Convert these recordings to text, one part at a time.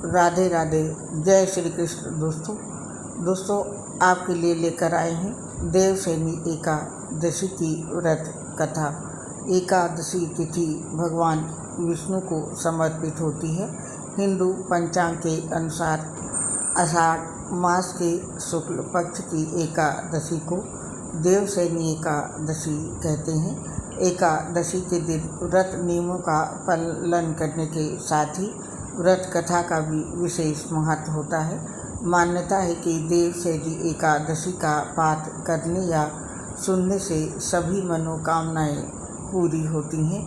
राधे राधे, जय श्री कृष्ण। दोस्तों आपके लिए लेकर आए हैं देवशयनी एकादशी की व्रत कथा। एकादशी तिथि भगवान विष्णु को समर्पित होती है। हिंदू पंचांग के अनुसार आषाढ़ मास के शुक्ल पक्ष की एकादशी को देवशयनी एकादशी कहते हैं। एकादशी के दिन व्रत नियमों का पालन करने के साथ ही व्रत कथा का भी विशेष महत्व होता है। मान्यता है कि देवशयनी एकादशी का पाठ करने या सुनने से सभी मनोकामनाएं पूरी होती हैं।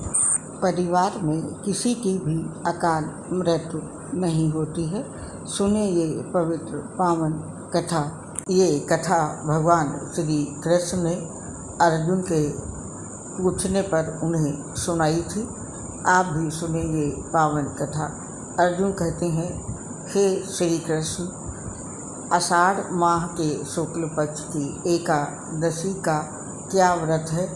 परिवार में किसी की भी अकाल मृत्यु नहीं होती है। सुने ये पवित्र पावन कथा। ये कथा भगवान श्री कृष्ण ने अर्जुन के पूछने पर उन्हें सुनाई थी। आप भी सुने ये पावन कथा। अर्जुन कहते हैं, हे श्री कृष्ण, आषाढ़ माह के शुक्ल पक्ष की एकादशी का क्या व्रत है?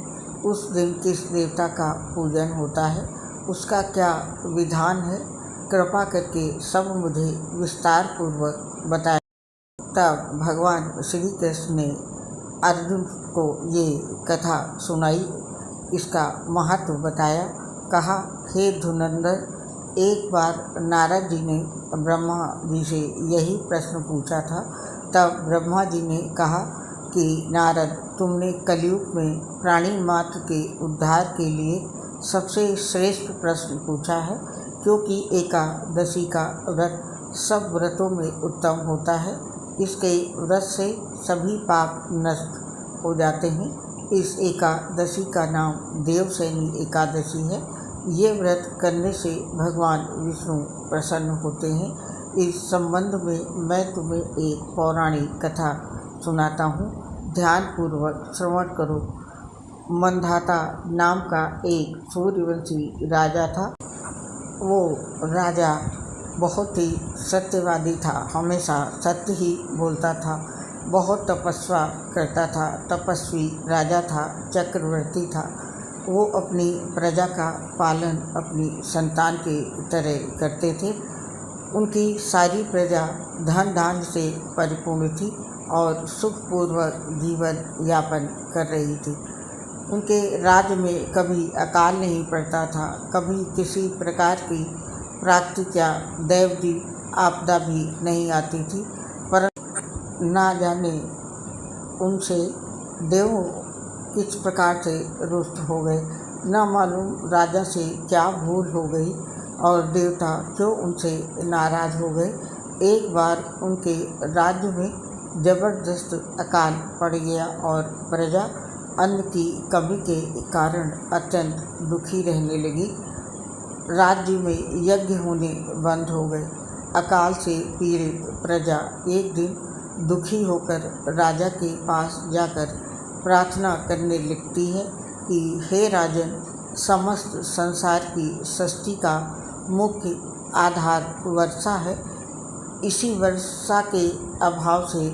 उस दिन किस देवता का पूजन होता है? उसका क्या विधान है? कृपा करके सब मुझे विस्तार पूर्वक बताएं। तब भगवान श्री कृष्ण ने अर्जुन को ये कथा सुनाई, इसका महत्व बताया। कहा, हे धुरंधर, एक बार नारद जी ने ब्रह्मा जी से यही प्रश्न पूछा था। तब ब्रह्मा जी ने कहा कि नारद, तुमने कलयुग में प्राणी मात्र के उद्धार के लिए सबसे श्रेष्ठ प्रश्न पूछा है, क्योंकि एकादशी का व्रत सब व्रतों में उत्तम होता है। इसके व्रत से सभी पाप नष्ट हो जाते हैं। इस एकादशी का नाम देवशयनी एकादशी है। ये व्रत करने से भगवान विष्णु प्रसन्न होते हैं। इस संबंध में मैं तुम्हें एक पौराणिक कथा सुनाता हूँ। ध्यानपूर्वक श्रवण करो। मंधाता नाम का एक सूर्यवंशी राजा था। वो राजा बहुत ही सत्यवादी था, हमेशा सत्य ही बोलता था। बहुत तपस्या करता था, तपस्वी राजा था, चक्रवर्ती था। वो अपनी प्रजा का पालन अपनी संतान के तरह करते थे। उनकी सारी प्रजा धन धान्य से परिपूर्ण थी और सुखपूर्वक जीवन यापन कर रही थी। उनके राज्य में कभी अकाल नहीं पड़ता था, कभी किसी प्रकार की प्राकृतिक या दैवीय आपदा भी नहीं आती थी। परंतु ना जाने उनसे देव किस प्रकार से रुष्ट हो गए, न मालूम राजा से क्या भूल हो गई और देवता क्यों उनसे नाराज हो गए। एक बार उनके राज्य में जबरदस्त अकाल पड़ गया और प्रजा अन्न की कमी के कारण अत्यंत दुखी रहने लगी। राज्य में यज्ञ होने बंद हो गए। अकाल से पीड़ित प्रजा एक दिन दुखी होकर राजा के पास जाकर प्रार्थना करने लगती है कि हे राजन, समस्त संसार की सृष्टि का मुख्य आधार वर्षा है। इसी वर्षा के अभाव से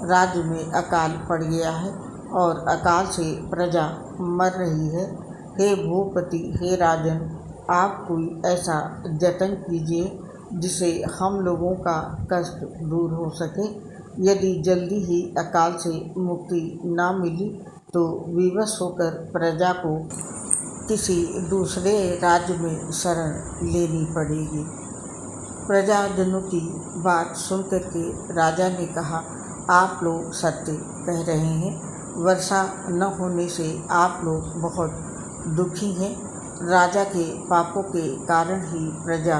राज्य में अकाल पड़ गया है और अकाल से प्रजा मर रही है। हे भूपति, हे राजन, आप कोई ऐसा जतन कीजिए जिससे हम लोगों का कष्ट दूर हो सके। यदि जल्दी ही अकाल से मुक्ति ना मिली तो विवश होकर प्रजा को किसी दूसरे राज्य में शरण लेनी पड़ेगी। प्रजाजनों की बात सुनकर के राजा ने कहा, आप लोग सत्य कह रहे हैं। वर्षा न होने से आप लोग बहुत दुखी हैं। राजा के पापों के कारण ही प्रजा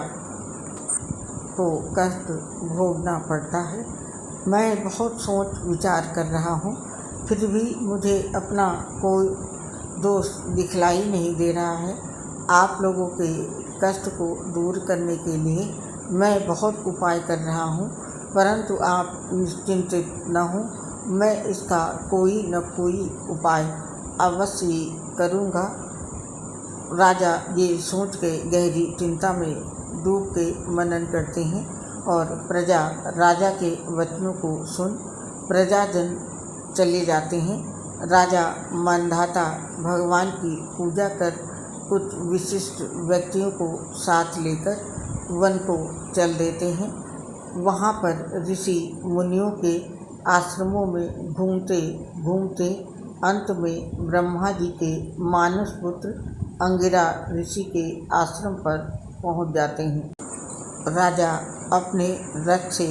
को कष्ट भोगना पड़ता है। मैं बहुत सोच विचार कर रहा हूँ, फिर भी मुझे अपना कोई दोष दिखलाई नहीं दे रहा है। आप लोगों के कष्ट को दूर करने के लिए मैं बहुत उपाय कर रहा हूँ, परंतु आप निश्चिंतित न हो, मैं इसका कोई न कोई उपाय अवश्य करूँगा। राजा ये सोच के गहरी चिंता में डूब के मनन करते हैं और प्रजा राजा के वचनों को सुन प्रजाजन चले जाते हैं। राजा मंधाता भगवान की पूजा कर कुछ विशिष्ट व्यक्तियों को साथ लेकर वन को चल देते हैं। वहाँ पर ऋषि मुनियों के आश्रमों में घूमते घूमते अंत में ब्रह्मा जी के मानस पुत्र अंगिरा ऋषि के आश्रम पर पहुँच जाते हैं। राजा अपने रथ से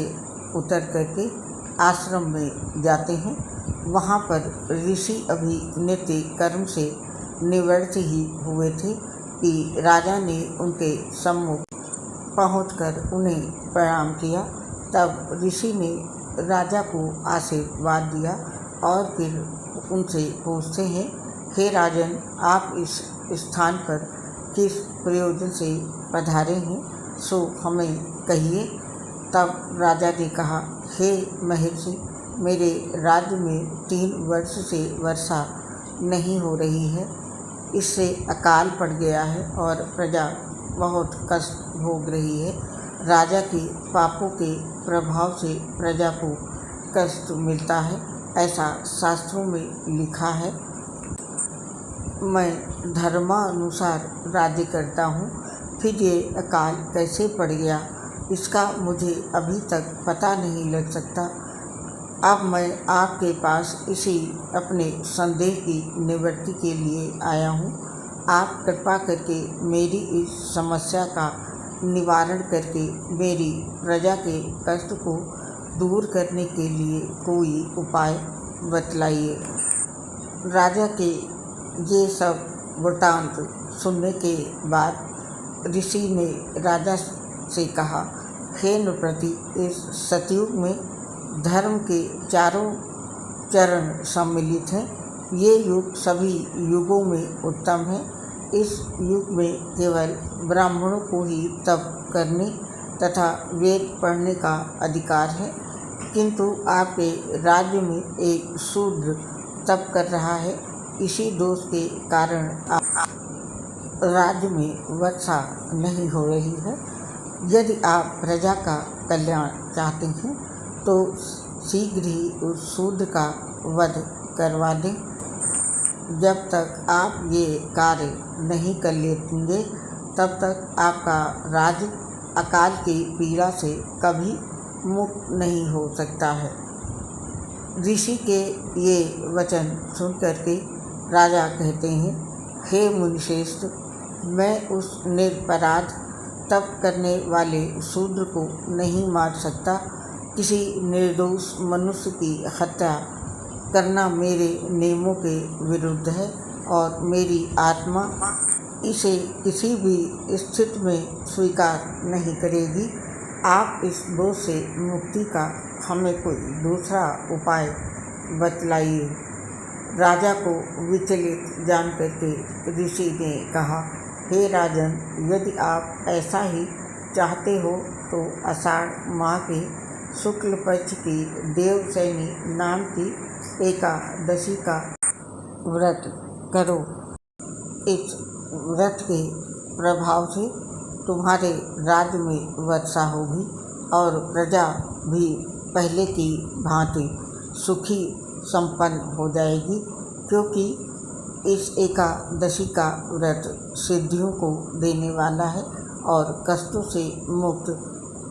उतर करके आश्रम में जाते हैं। वहाँ पर ऋषि अभी नित्य कर्म से निवृत्त ही हुए थे कि राजा ने उनके सम्मुख पहुंचकर उन्हें प्रणाम किया। तब ऋषि ने राजा को आशीर्वाद दिया और फिर उनसे पूछते हैं, हे राजन, आप इस स्थान पर किस प्रयोजन से पधारे हैं, सो हमें कहिए। तब राजा ने कहा, हे महर्षि, मेरे राज्य में 3 वर्ष से वर्षा नहीं हो रही है। इससे अकाल पड़ गया है और प्रजा बहुत कष्ट भोग रही है। राजा के पापों के प्रभाव से प्रजा को कष्ट मिलता है, ऐसा शास्त्रों में लिखा है। मैं धर्मानुसार राज्य करता हूँ, फिर ये अकाल कैसे पड़ गया इसका मुझे अभी तक पता नहीं लग सकता। अब मैं आपके पास इसी अपने संदेह की निवृत्ति के लिए आया हूँ। आप कृपा करके मेरी इस समस्या का निवारण करके मेरी प्रजा के कष्ट को दूर करने के लिए कोई उपाय बतलाइए। राजा के ये सब वृत्तांत सुनने के बाद ऋषि ने राजा से कहा, हे नृपति, इस सतयुग में धर्म के चारों चरण सम्मिलित हैं। ये युग सभी युगों में उत्तम है। इस युग में केवल ब्राह्मणों को ही तप करने तथा वेद पढ़ने का अधिकार है, किंतु आपके राज्य में एक शूद्र तप कर रहा है। इसी दोष के कारण राज्य में वर्षा नहीं हो रही है। यदि आप प्रजा का कल्याण चाहते हैं तो शीघ्र ही उस शूद्र का वध करवा दें। जब तक आप ये कार्य नहीं कर लेंगे तब तक आपका राज्य अकाल की पीड़ा से कभी मुक्त नहीं हो सकता है। ऋषि के ये वचन सुन करके राजा कहते हैं, हे मुनिश्रेष्ठ, मैं उस निरपराध तप करने वाले शूद्र को नहीं मार सकता। किसी निर्दोष मनुष्य की हत्या करना मेरे नियमों के विरुद्ध है और मेरी आत्मा इसे किसी भी स्थिति में स्वीकार नहीं करेगी। आप इस दोष से मुक्ति का हमें कोई दूसरा उपाय बतलाइए। राजा को विचलित जान करके ऋषि ने कहा, हे राजन, यदि आप ऐसा ही चाहते हो तो आषाढ़ माह के शुक्ल पक्ष की देवसैनी नाम की एकादशी का व्रत करो। इस व्रत के प्रभाव से तुम्हारे राज्य में वर्षा होगी और प्रजा भी पहले की भांति सुखी संपन्न हो जाएगी, क्योंकि इस एकादशी का व्रत सिद्धियों को देने वाला है और कष्टों से मुक्त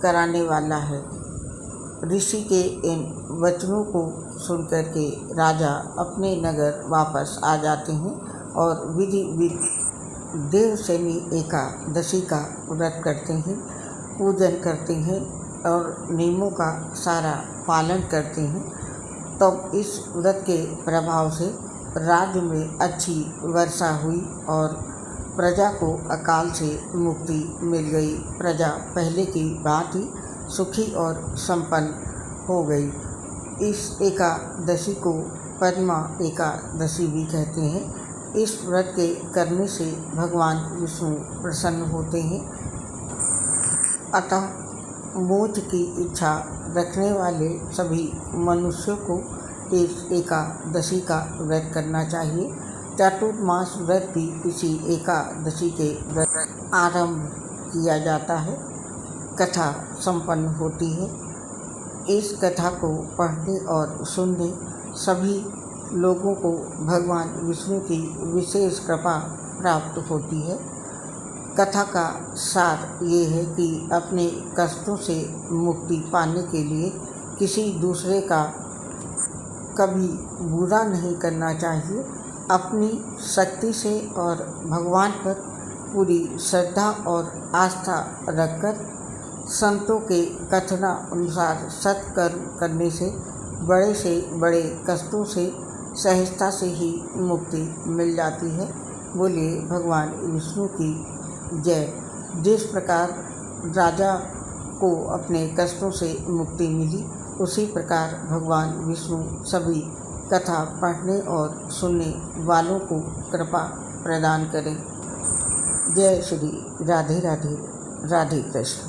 कराने वाला है। ऋषि के इन वचनों को सुनकर के राजा अपने नगर वापस आ जाते हैं और विधि देवसैनी एकादशी का व्रत करते हैं, पूजन करते हैं और नियमों का सारा पालन करते हैं। तब इस व्रत के प्रभाव से राज्य में अच्छी वर्षा हुई और प्रजा को अकाल से मुक्ति मिल गई। प्रजा पहले की भांति सुखी और संपन्न हो गई। इस एकादशी को पद्मा एकादशी भी कहते हैं। इस व्रत के करने से भगवान विष्णु प्रसन्न होते हैं। अतः मोक्ष की इच्छा रखने वाले सभी मनुष्यों को इस एकादशी का व्रत करना चाहिए। चातुर्मास व्रत भी इसी एकादशी के व्रत आरंभ किया जाता है। कथा संपन्न होती है। इस कथा को पढ़ने और सुनने सभी लोगों को भगवान विष्णु की विशेष कृपा प्राप्त होती है। कथा का सार ये है कि अपने कष्टों से मुक्ति पाने के लिए किसी दूसरे का कभी बुरा नहीं करना चाहिए। अपनी शक्ति से और भगवान पर पूरी श्रद्धा और आस्था रखकर संतों के कथनानुसार सत्कर्म करने से बड़े कष्टों से सहजता से ही मुक्ति मिल जाती है। बोलिए भगवान विष्णु की जय। जिस प्रकार राजा को अपने कष्टों से मुक्ति मिली, उसी प्रकार भगवान विष्णु सभी कथा पढ़ने और सुनने वालों को कृपा प्रदान करें। जय श्री राधे राधे, राधे कृष्ण।